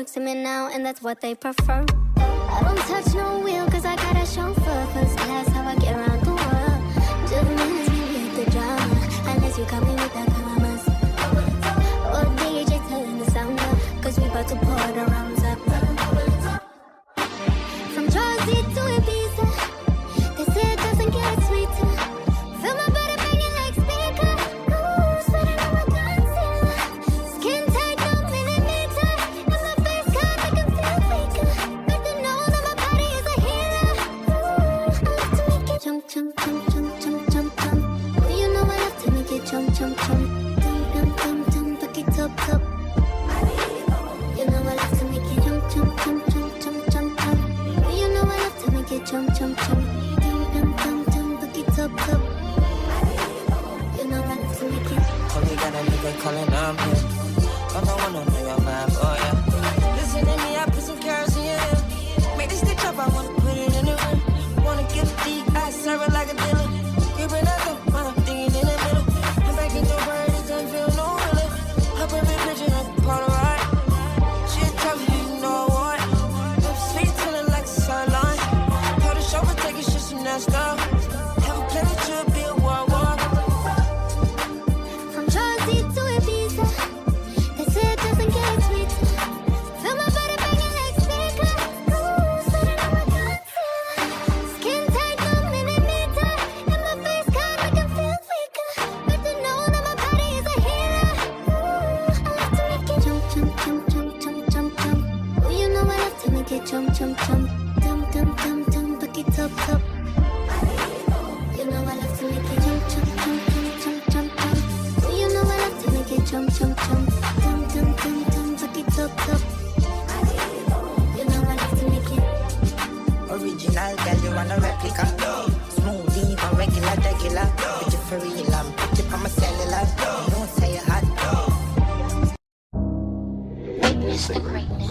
next to me now, and that's what they prefer. I don't touch no wheel, cause I got a chauffeur. First class, how I get around the world. Just miss me with the drama, unless you come in with the commas. Or DJ turn the sound up, cause we about to pour the rounds up. From Jersey to Ibiza, they say it doesn't get sweeter. Feel my body banging like speaker. Ooh, sweating on my concealer. Skin tight, no millimeter. And my face card, I can feel weaker. But you know that my body is a healer. Ooh, I love to make it jump, jump, jump, jump, jump, jump, jump. Oh, you know I love to make it jump, jump, jump. Dum, dum, dum, dum, back it up, up. You know I love to make it jump, jump, jump, jump, jump, jump, jump. Oh, you know I love to make it jump, jump, jump. Dum, dum, dum, dum, back it up, up. You know I love to make it. Only got a nigga calling on me. Don't I wanna know your vibe, oh yeah. Listen to me, I put some kerosene in it. Make this stitch up, I wanna put it in the rim. Wanna get a deep, I serve it like a dealer. Give it up, I'm thinking in the middle. I'm back in the bird, it doesn't feel no really. Her perfect picture, I'm Polaroid. She a tough, you know what. Lip sweet, feeling like a sirloin. Told the chauffeur, take his shit from that stuff. Have a plan with you, be a world war. From Jersey to Ibiza, they say it doesn't get sweeter. Feel my body banging like speaker. Ooh, sweating on my concealer. Skin tight, no millimeter. And my face card, I can feel weaker. But you know that my body is a healer. Ooh, I love to make it jump, jump, jump, jump, jump, jump, jump. Oh, you know I love to make it jump, jump, jump. Dum, dum, dum, dum, back it up, up. You know I love to make it jump, jump, jump, jump, jump, jump, jump. Oh, you know I love to make it jump, jump, jump. Dum, dum, dum, dum, back it up, up. You know I love to make it. Original girl, you want a replica. Smooth, even regular, regular. But you for real, I'm put it on my cellular. Don't say you hot. Witness the greatness.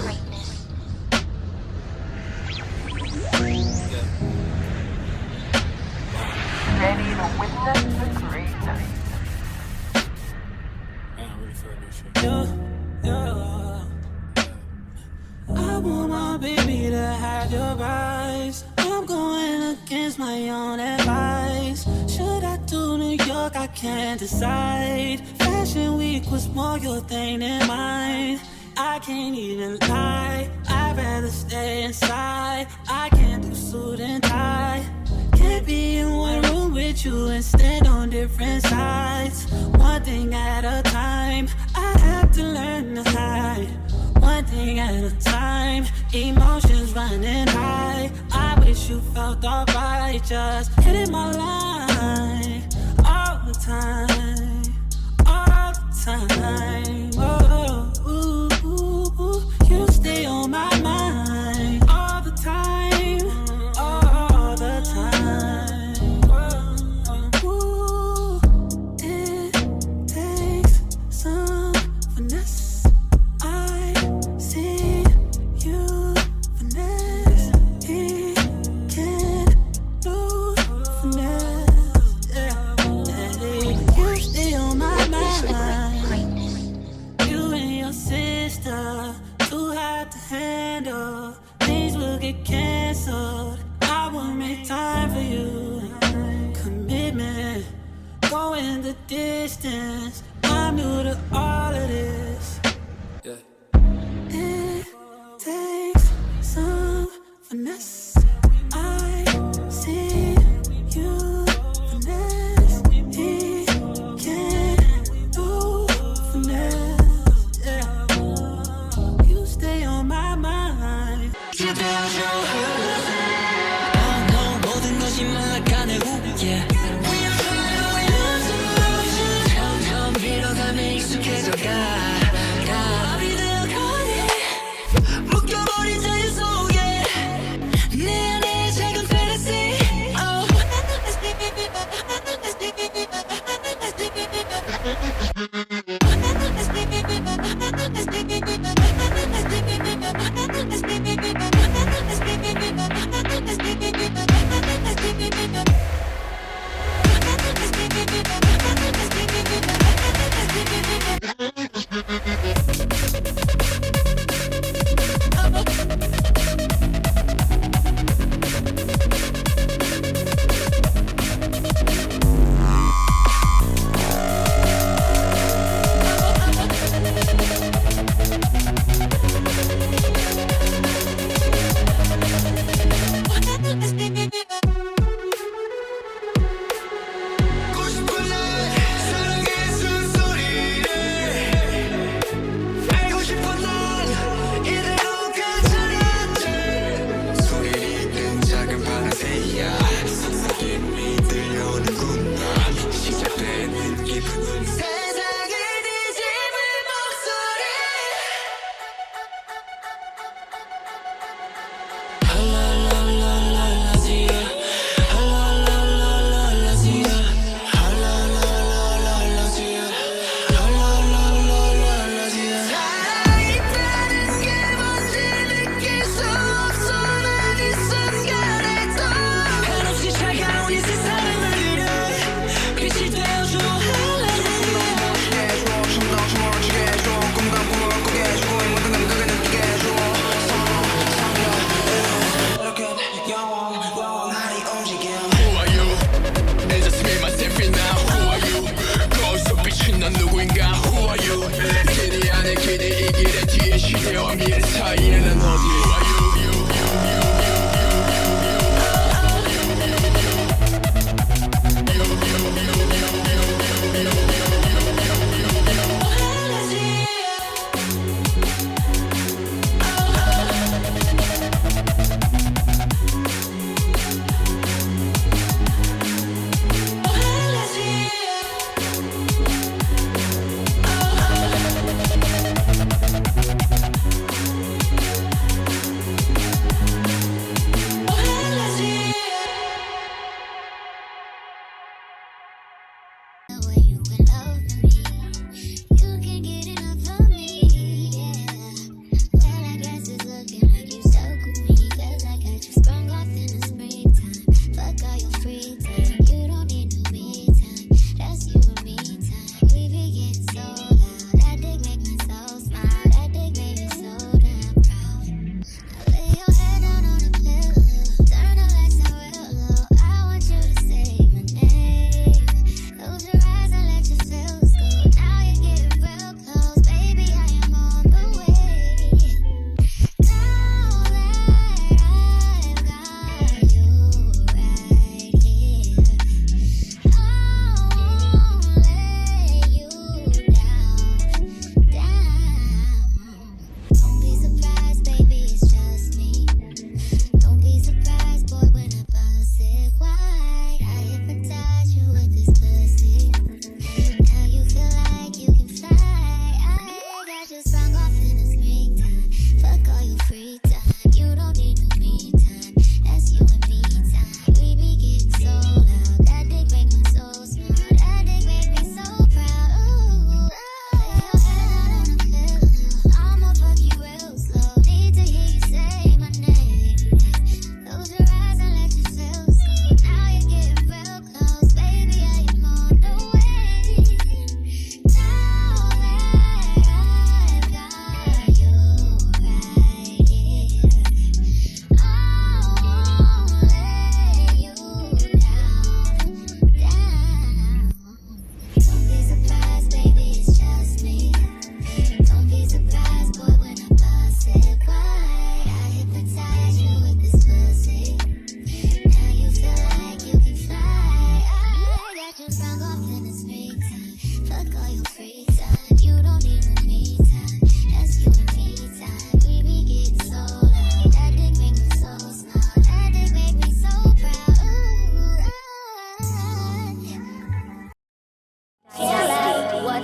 Ready to witness the greatness. I want my baby to have your eyes. I'm going against my own advice. Should I do New York? I can't decide. Fashion week was more your thing than mine. I can't even lie, I'd rather stay inside. I can't do suit and tie. Can't be in one room with you and stand on different sides. One thing at a time, I have to learn to hide. One thing at a time, emotions running high. I wish you felt alright, just hitting my line all the time, all the time. Oh, ooh, ooh, ooh. You stay on my mind all the time, all the time. Ooh, it takes some finesse. I see you finesse. He can't lose finesse. Yeah. You stay on my mind. You and your sister, too hard to handle. Things will get canceled. I will make time for you. Commitment, going the distance. I'm new to all of this. Yeah. It takes some finesse. I see you finesse. He can't do finesse. Yeah. You stay on my mind. 모든 것이 말라가는 yeah. 점점 빌어가며 익숙해져가. 밥이 되어가네. 묶여버린 자유 속에 내 안에 작은 fantasy. Oh.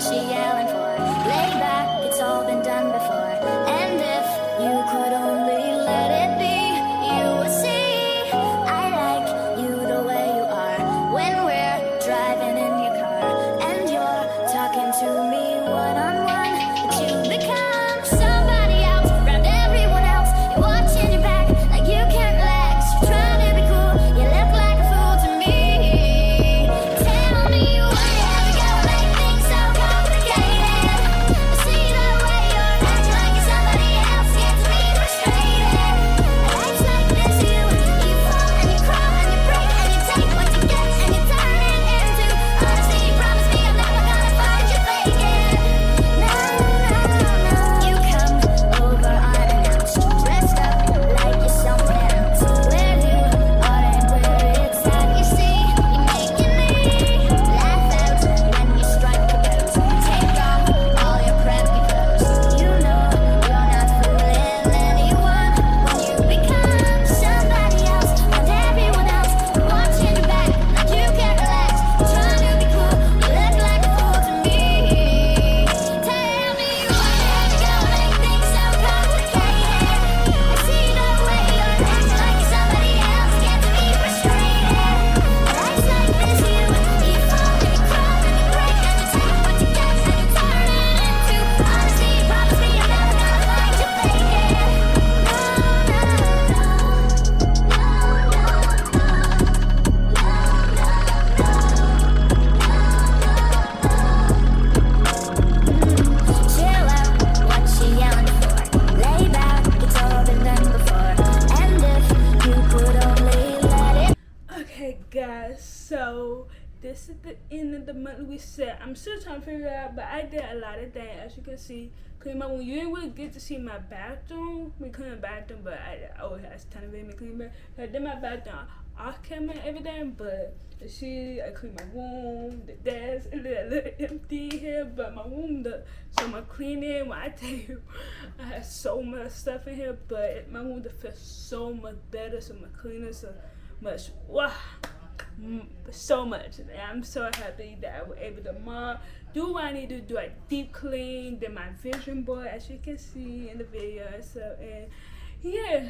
what she yelling for? Lay back, it's all been done before. And if you could only let it be, you would see I like you the way you are. When we're driving in your car and you're talking to me one-on-one, but you become somebody else around everyone else. You're watching your back like you can't relax. You're trying to be cool, you look like a fool to me. Tell me why you ever gotta make things so complicated. I see the way you're acting like you're somebody else gets me frustrated. Life's like this, you fall and you crawl and you break and you take what you get and you turn it into honesty. You promise me I'm never gonna find you faking. No, you come over unannounced, dressed up like you're someone else. Where you are and where it's at, you see, you're making me laugh out when you strike the pose. Take off all your preppy clothes. You know you're not fooling anyone when you become somebody else and everyone else. You're watching your back like you can't relax. You're trying to be cool, you look like a fool to me. Tell me why you gotta make things so complicated. I see the way you're acting like you're somebody else gets me frustrated. Life's like this, you fall and you crawl and you break and you take what you get and you turn it into honesty. You promise me I'm never gonna find you faking. Chill out, what she yelling for? Lay back, it's all been done before. And if you could only let it. Okay, guys, so this is the end of the monthly reset. I'm still trying to figure it out, but I did a lot of things. As you can see, clean my room. You didn't really get to see my bathroom. We cleaned the bathroom, but I always had a ton of me clean back. So I did my bathroom off camera and everything, but you see, I cleaned my room, the desk, a little empty here, but my room looked so much cleaner. When I tell you, I had so much stuff in here, but my room just feels so much better, so much cleaner, so much, wow, so much. And I'm so happy that I was able to do what I need to do, a deep clean, then my vision board, as you can see in the video and stuff. And yeah,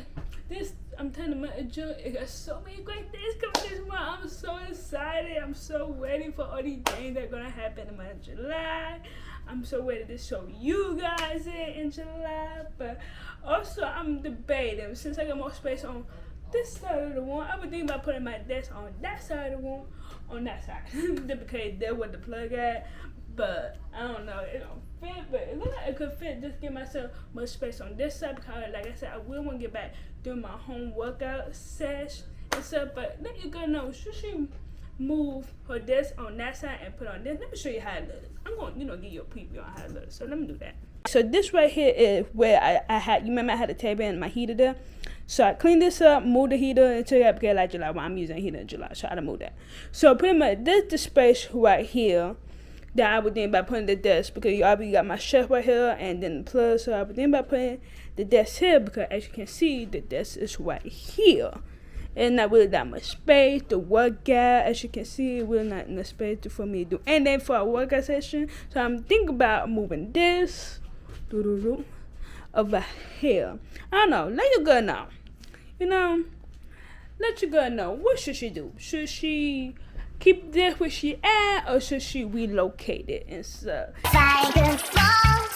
this, I'm telling you, my June, it got so many great things coming this month. I'm so excited. I'm so ready for all these things that are gonna happen in the month of July. I'm so ready to show you guys it in July. But also, I'm debating, since I got more space on this side of the room, I would think about putting my desk on that side of the room, on that side, because that's where the plug at. But I don't know, it don't fit, but it looks like it could fit. Just give myself more space on this side, because like I said, I really want to get back doing my home workout sesh and stuff. But let you go know, should she move her desk on that side and put on this? Let me show you how it looks. I'm going to, give you a preview on how it looks. So let me do that. So this right here is where I had, you remember I had a table and my heater there? So I cleaned this up, moved the heater into that, because like July, well, I'm using a heater in July, so I had to move that. So pretty much this is the space right here that I would think about putting the desk, because you already got my shelf right here and then the plug. So I would think about putting the desk here, because as you can see, the desk is right here. And not really that much space to work at. As you can see, really not enough space for me to do anything for a workout session. So I'm thinking about moving this over here. I don't know, let your girl know. Let your girl know. What should she do? Should she keep this where she at, or should she relocate it and stuff? I can fall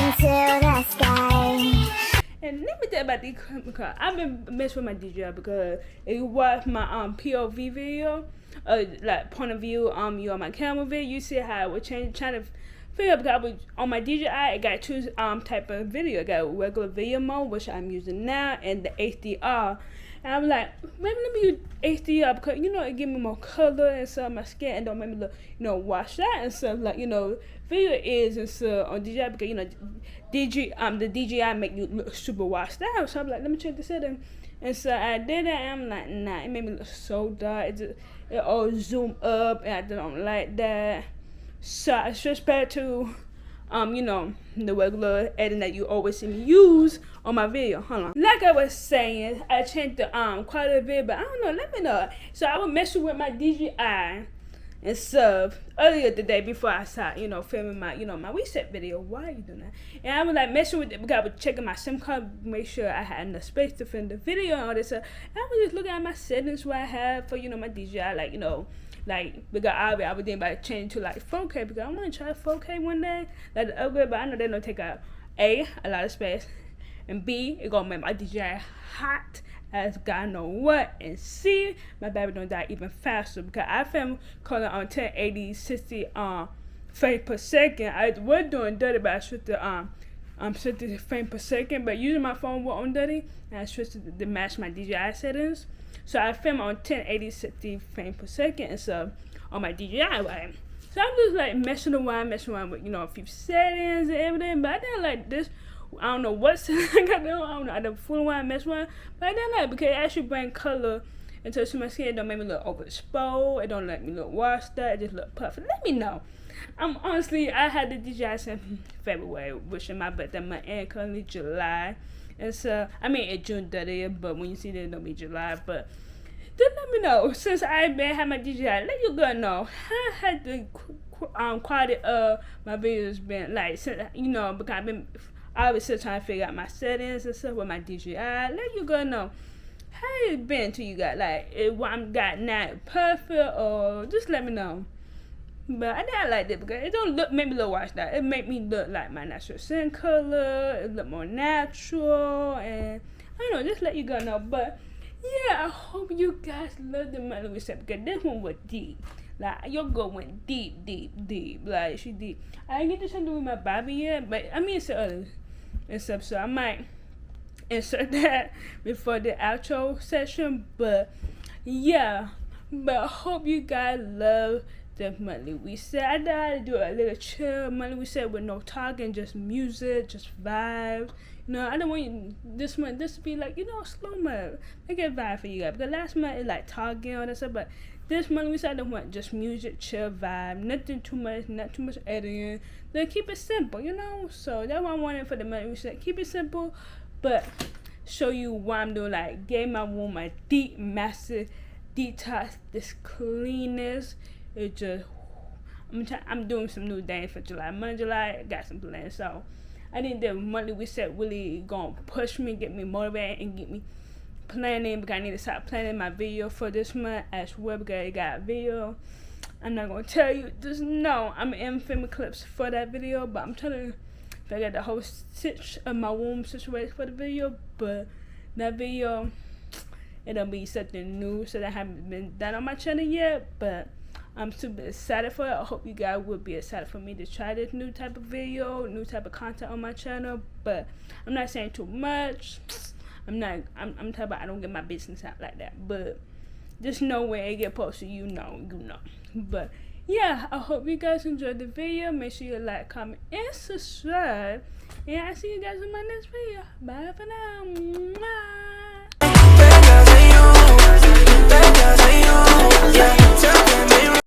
into the sky. And let me tell you about these, because I've been messing with my DJI, because it was my POV video, like point of view, you on my camera video. You see how I was trying to figure out, because I was on my DJI. I got two type of video. I got regular video mode, which I'm using now, and the HDR. And I was like, maybe let me use HDR, because it give me more color and stuff on my skin, and don't make me look, washed out and stuff, like, video is and stuff on DJI, because the DJI make you look super washed out. So I'm like, let me check the setting. And so I did that, and I'm like, nah, it made me look so dark. It all zoom up, and I don't like that. So I switched back to the regular editing that you always see me use on my video. Hold on. Like I was saying, I changed the quality of it, but I don't know, let me know. So I was messing with my DJI And so earlier today, before I started, filming my, my reset video, why are you doing that? And I was like messing with it because I was checking my SIM card, make sure I had enough space to film the video and all this stuff. And I was just looking at my settings what I have for, my DJI, because I was thinking about changing to like 4K because I want to try 4K one day, like the upgrade, but I know they're gonna take a lot of space, and B, it's gonna make my DJI hot as God know what, and C, my battery don't die even faster because I film color on 1080 60 frames per second. I was doing dirty, but I switched to switched to frame per second, but using my phone was on dirty, and I switched to match my DJI settings. So I film on 1080 60 frames per second, and so on my DJI, right? So I'm just like messing around with a few settings and everything, but I didn't like this. I don't know what settings I got there. I don't know. I done fool around, mess around, but I didn't like it because it actually bring color into my skin. It don't make me look overexposed. It don't let me look washed out. It just look perfect. Let me know. I had the DJI since February, wishing my birthday month, and currently July. And so, it's June 30th, but when you see this, it'll be July. But just let me know. Since I've been having my DJI, let you girl know how had the quality of my videos been like, since, because I was still trying to figure out my settings and stuff with my DJI. Let you girl know how it been to you guys. Like, if what I'm got now perfect, or just let me know. But I didn't like it because it don't make me look washed out. It make me look like my natural skin color. It look more natural, and I don't know, just let you guys know. But yeah, I hope you guys love the monthly reset because this one was deep. Like, your girl went deep. Like, she deep. I didn't get to something with my Bobby yet, but it's early and stuff, so I might insert that before the outro session. But yeah, but I hope you guys love the monthly reset. I decided to do a little chill monthly reset with no talking, just music, just vibes. I don't want this month to be like, slow mode. Make it vibe for you guys. Because last month it like talking and all that stuff, but this month we said I don't want just music, chill vibe, nothing too much, not too much editing. Then keep it simple, So that's what I wanted for the monthly reset. Keep it simple, but show you what I'm doing. Like, gave my room my deep, massive detox, this cleanness. It just, I'm doing some new things for July. Month July, I got some plans. So I think the monthly reset really gonna push me, get me motivated, and get me planning, because I need to start planning my video for this month as well, because I got a video. I'm not gonna tell you, just know I'm in filming clips for that video, but I'm trying to figure out the whole stitch of my womb situation for the video. But that video, it'll be something new, so that haven't been done on my channel yet, but I'm super excited for it. I hope you guys will be excited for me to try this new type of video, new type of content on my channel. But I'm not saying too much. I'm talking about I don't get my business out like that. But just know when it get posted, you know. But yeah, I hope you guys enjoyed the video. Make sure you like, comment, and subscribe. And I'll see you guys in my next video. Bye for now. Mwah.